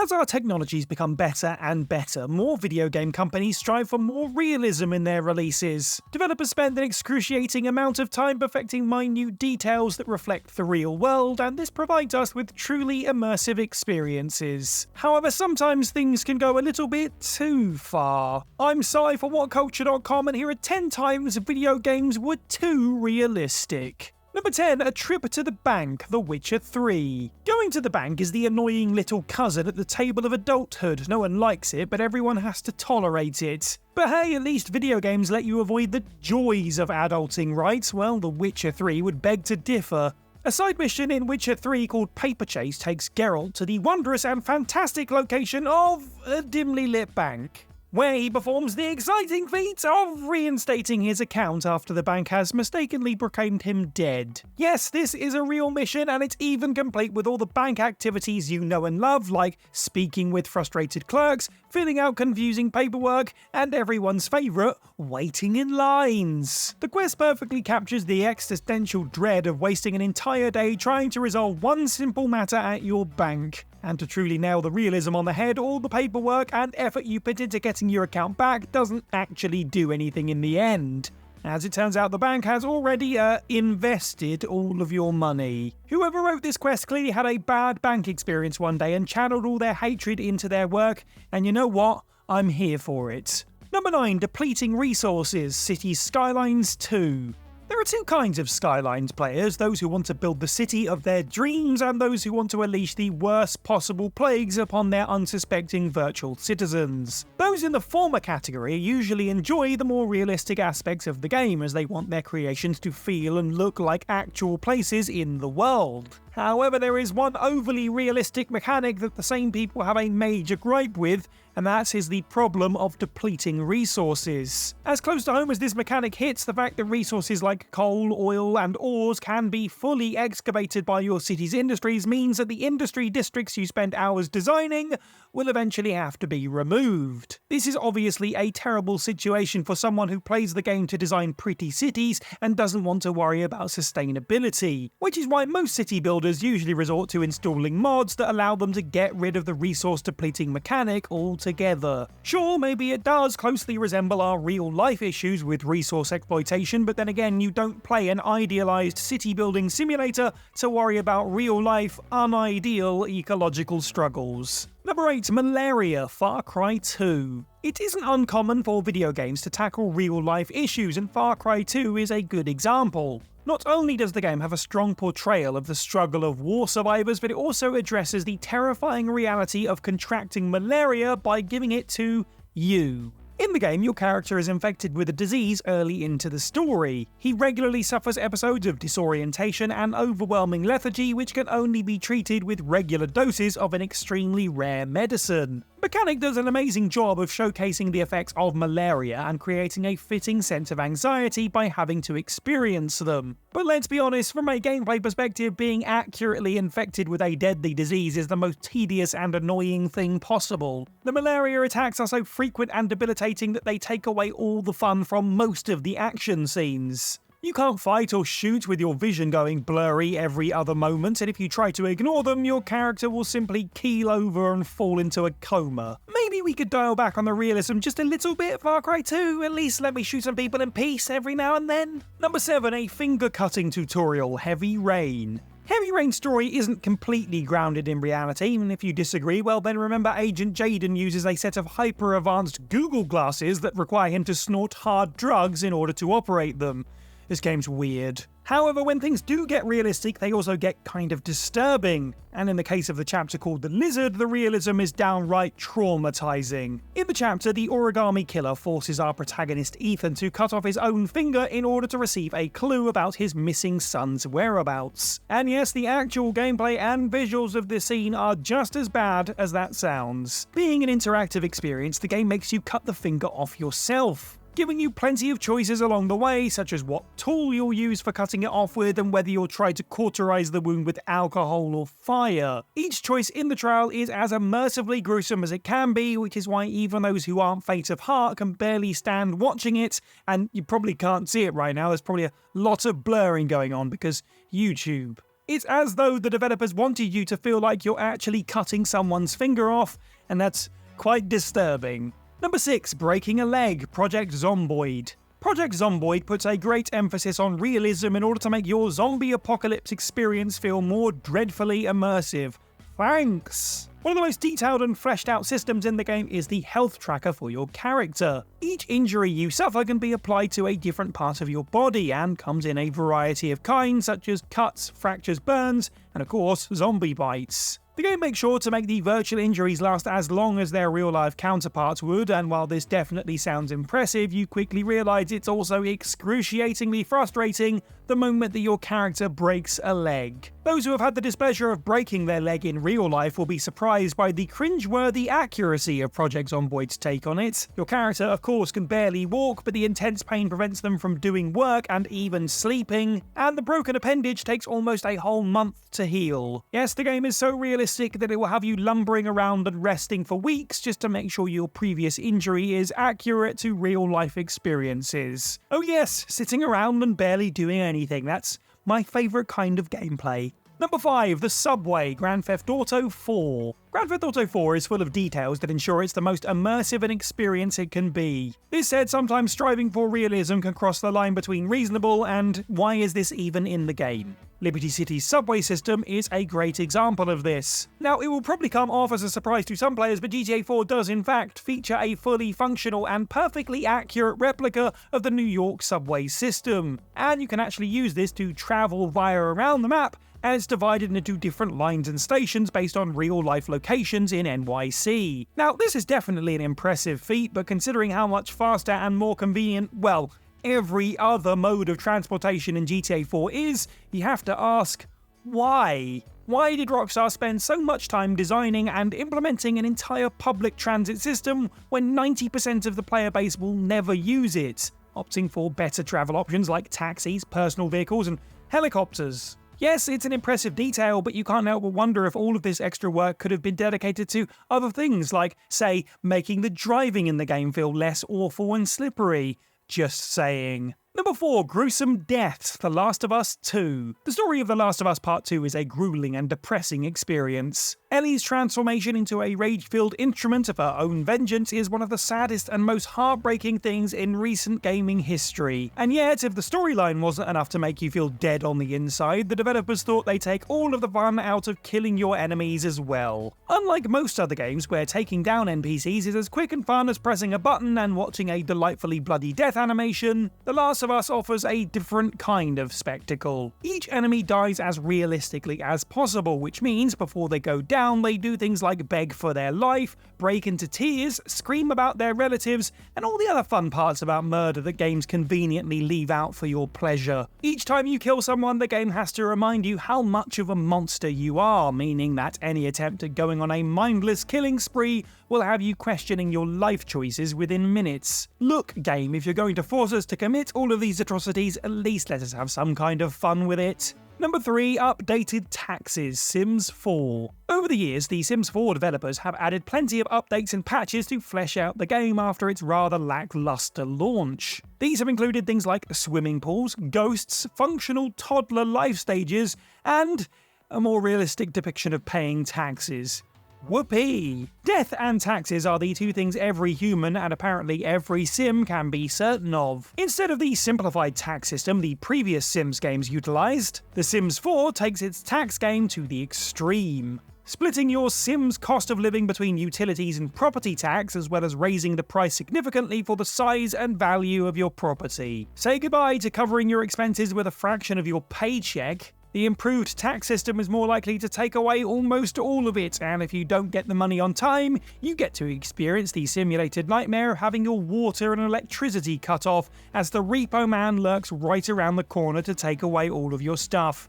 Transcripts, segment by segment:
As our technologies become better and better, more video game companies strive for more realism in their releases. Developers spend an excruciating amount of time perfecting minute details that reflect the real world, and this provides us with truly immersive experiences. However, sometimes things can go a little bit too far. I'm Si for WhatCulture.com, and here are 10 times video games were too realistic. Number 10, A Trip to the Bank, The Witcher 3. Going to the bank is the annoying little cousin at the table of adulthood. No one likes it, but everyone has to tolerate it. But hey, at least video games let you avoid the joys of adulting, right? Well, The Witcher 3 would beg to differ. A side mission in Witcher 3 called Paper Chase takes Geralt to the wondrous and fantastic location of a dimly lit bank, where he performs the exciting feat of reinstating his account after the bank has mistakenly proclaimed him dead. Yes, this is a real mission, and it's even complete with all the bank activities you know and love, like speaking with frustrated clerks, filling out confusing paperwork, and everyone's favourite, waiting in lines. The quest perfectly captures the existential dread of wasting an entire day trying to resolve one simple matter at your bank. And to truly nail the realism on the head, all the paperwork and effort you put into getting your account back doesn't actually do anything in the end. As it turns out, the bank has already invested all of your money. Whoever wrote this quest clearly had a bad bank experience one day and channeled all their hatred into their work, and you know what? I'm here for it. Number 9, Depleting Resources, Cities Skylines 2. There are two kinds of Skylines players, those who want to build the city of their dreams and those who want to unleash the worst possible plagues upon their unsuspecting virtual citizens. Those in the former category usually enjoy the more realistic aspects of the game, as they want their creations to feel and look like actual places in the world. However, there is one overly realistic mechanic that the same people have a major gripe with, and that is the problem of depleting resources. As close to home as this mechanic hits, the fact that resources like coal, oil, and ores can be fully excavated by your city's industries means that the industry districts you spend hours designing will eventually have to be removed. This is obviously a terrible situation for someone who plays the game to design pretty cities and doesn't want to worry about sustainability, which is why most city builders usually resort to installing mods that allow them to get rid of the resource depleting mechanic altogether. Sure, maybe it does closely resemble our real-life issues with resource exploitation, but then again, you don't play an idealized city-building simulator to worry about real-life, unideal ecological struggles. Number 8, Malaria, Far Cry 2. It isn't uncommon for video games to tackle real-life issues, and Far Cry 2 is a good example. Not only does the game have a strong portrayal of the struggle of war survivors, but it also addresses the terrifying reality of contracting malaria by giving it to you. In the game, your character is infected with a disease early into the story. He regularly suffers episodes of disorientation and overwhelming lethargy, which can only be treated with regular doses of an extremely rare medicine. Mechanic does an amazing job of showcasing the effects of malaria and creating a fitting sense of anxiety by having to experience them. But let's be honest, from a gameplay perspective, being accurately infected with a deadly disease is the most tedious and annoying thing possible. The malaria attacks are so frequent and debilitating that they take away all the fun from most of the action scenes. You can't fight or shoot with your vision going blurry every other moment, and if you try to ignore them, your character will simply keel over and fall into a coma. Maybe we could dial back on the realism just a little bit, Far Cry 2, at least let me shoot some people in peace every now and then. Number 7, a finger-cutting tutorial, Heavy Rain. Heavy Rain's story isn't completely grounded in reality, and if you disagree, well then remember Agent Jaden uses a set of hyper-advanced Google glasses that require him to snort hard drugs in order to operate them. This game's weird. However, when things do get realistic, they also get kind of disturbing. And in the case of the chapter called The Lizard, the realism is downright traumatizing. In the chapter, the origami killer forces our protagonist Ethan to cut off his own finger in order to receive a clue about his missing son's whereabouts. And yes, the actual gameplay and visuals of this scene are just as bad as that sounds. Being an interactive experience, the game makes you cut the finger off yourself, giving you plenty of choices along the way, such as what tool you'll use for cutting it off with and whether you'll try to cauterize the wound with alcohol or fire. Each choice in the trial is as immersively gruesome as it can be, which is why even those who aren't faint of heart can barely stand watching it, and you probably can't see it right now, there's probably a lot of blurring going on because YouTube. It's as though the developers wanted you to feel like you're actually cutting someone's finger off, and that's quite disturbing. Number 6. Breaking a leg, Project Zomboid. Project Zomboid puts a great emphasis on realism in order to make your zombie apocalypse experience feel more dreadfully immersive. Thanks! One of the most detailed and fleshed out systems in the game is the health tracker for your character. Each injury you suffer can be applied to a different part of your body and comes in a variety of kinds such as cuts, fractures, burns, and of course, zombie bites. The game makes sure to make the virtual injuries last as long as their real-life counterparts would, and while this definitely sounds impressive, you quickly realise it's also excruciatingly frustrating the moment that your character breaks a leg. Those who have had the displeasure of breaking their leg in real life will be surprised by the cringe-worthy accuracy of Project Zomboid's take on it. Your character, of course, can barely walk, but the intense pain prevents them from doing work and even sleeping, and the broken appendage takes almost a whole month to heal. Yes, the game is so realistic that it will have you lumbering around and resting for weeks just to make sure your previous injury is accurate to real-life experiences. Oh yes, sitting around and barely doing anything, that's my favourite kind of gameplay. Number 5. The Subway, Grand Theft Auto 4. Grand Theft Auto 4 is full of details that ensure it's the most immersive an experience it can be. This said, sometimes striving for realism can cross the line between reasonable and why is this even in the game? Liberty City's subway system is a great example of this. Now, it will probably come off as a surprise to some players, but GTA 4 does in fact feature a fully functional and perfectly accurate replica of the New York subway system. And you can actually use this to travel via around the map, and it's divided into different lines and stations based on real-life locations in NYC. Now, this is definitely an impressive feat, but considering how much faster and more convenient, well, every other mode of transportation in GTA 4 is, you have to ask, why? Why did Rockstar spend so much time designing and implementing an entire public transit system when 90% of the player base will never use it, opting for better travel options like taxis, personal vehicles, and helicopters? Yes, it's an impressive detail, but you can't help but wonder if all of this extra work could have been dedicated to other things like, say, making the driving in the game feel less awful and slippery. Just saying. Number 4. Gruesome Deaths, The Last of Us 2. The story of The Last of Us Part 2 is a grueling and depressing experience. Ellie's transformation into a rage-filled instrument of her own vengeance is one of the saddest and most heartbreaking things in recent gaming history. And yet, if the storyline wasn't enough to make you feel dead on the inside, the developers thought they'd take all of the fun out of killing your enemies as well. Unlike most other games where taking down NPCs is as quick and fun as pressing a button and watching a delightfully bloody death animation, The Last of Us offers a different kind of spectacle. Each enemy dies as realistically as possible, which means before they go down, they do things like beg for their life, break into tears, scream about their relatives, and all the other fun parts about murder that games conveniently leave out for your pleasure. Each time you kill someone, the game has to remind you how much of a monster you are, meaning that any attempt at going on a mindless killing spree will have you questioning your life choices within minutes. Look, game, if you're going to force us to commit all of these atrocities, at least let us have some kind of fun with it. Number 3. Updated taxes, Sims 4. Over the years, the Sims 4 developers have added plenty of updates and patches to flesh out the game after its rather lackluster launch. These have included things like swimming pools, ghosts, functional toddler life stages, and a more realistic depiction of paying taxes. Whoopee! Death and taxes are the two things every human and apparently every sim can be certain of. Instead of the simplified tax system the previous Sims games utilised, The Sims 4 takes its tax game to the extreme, splitting your Sims' cost of living between utilities and property tax, as well as raising the price significantly for the size and value of your property. Say goodbye to covering your expenses with a fraction of your paycheck. The improved tax system is more likely to take away almost all of it, and if you don't get the money on time, you get to experience the simulated nightmare of having your water and electricity cut off as the repo man lurks right around the corner to take away all of your stuff.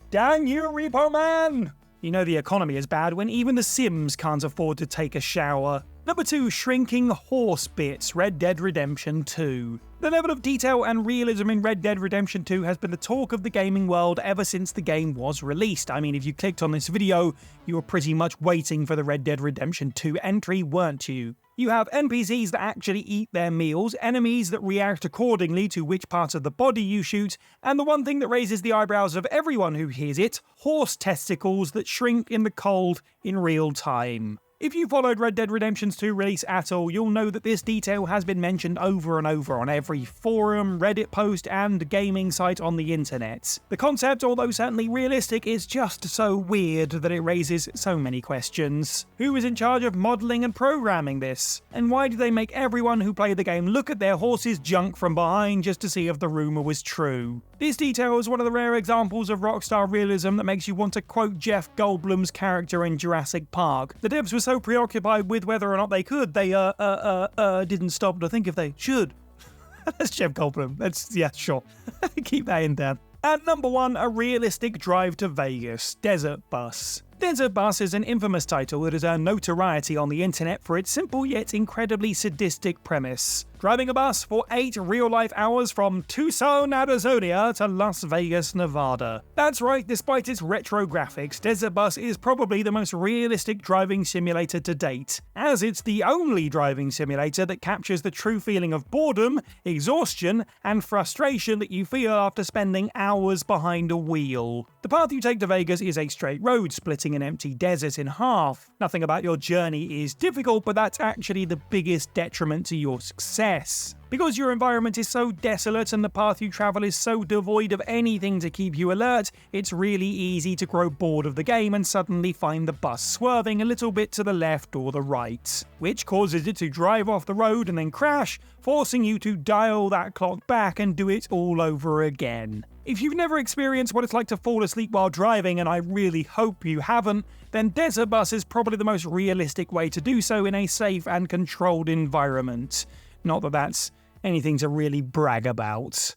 Dang you, repo man! You know the economy is bad when even the Sims can't afford to take a shower. Number 2. Shrinking horse bits, Red Dead Redemption 2. The level of detail and realism in Red Dead Redemption 2 has been the talk of the gaming world ever since the game was released. I mean, if you clicked on this video, you were pretty much waiting for the Red Dead Redemption 2 entry, weren't you? You have NPCs that actually eat their meals, enemies that react accordingly to which part of the body you shoot, and the one thing that raises the eyebrows of everyone who hears it, horse testicles that shrink in the cold in real time. If you followed Red Dead Redemption 2 release at all, you'll know that this detail has been mentioned over and over on every forum, Reddit post, and gaming site on the internet. The concept, although certainly realistic, is just so weird that it raises so many questions. Who is in charge of modelling and programming this? And why do they make everyone who played the game look at their horse's junk from behind just to see if the rumour was true? This detail is one of the rare examples of Rockstar realism that makes you want to quote Jeff Goldblum's character in Jurassic Park. The devs were so preoccupied with whether or not they could, they didn't stop to think if they should. That's Jeff Goldblum. Yeah, sure. Keep that in there. At number 1, a realistic drive to Vegas, Desert Bus. Desert Bus is an infamous title that has earned notoriety on the internet for its simple yet incredibly sadistic premise. Driving a bus for 8 real-life hours from Tucson, Arizona to Las Vegas, Nevada. That's right, despite its retro graphics, Desert Bus is probably the most realistic driving simulator to date, as it's the only driving simulator that captures the true feeling of boredom, exhaustion, and frustration that you feel after spending hours behind a wheel. The path you take to Vegas is a straight road, splitting an empty desert in half. Nothing about your journey is difficult, but that's actually the biggest detriment to your success. Because your environment is so desolate and the path you travel is so devoid of anything to keep you alert, it's really easy to grow bored of the game and suddenly find the bus swerving a little bit to the left or the right, which causes it to drive off the road and then crash, forcing you to dial that clock back and do it all over again. If you've never experienced what it's like to fall asleep while driving, and I really hope you haven't, then Desert Bus is probably the most realistic way to do so in a safe and controlled environment. Not that that's anything to really brag about.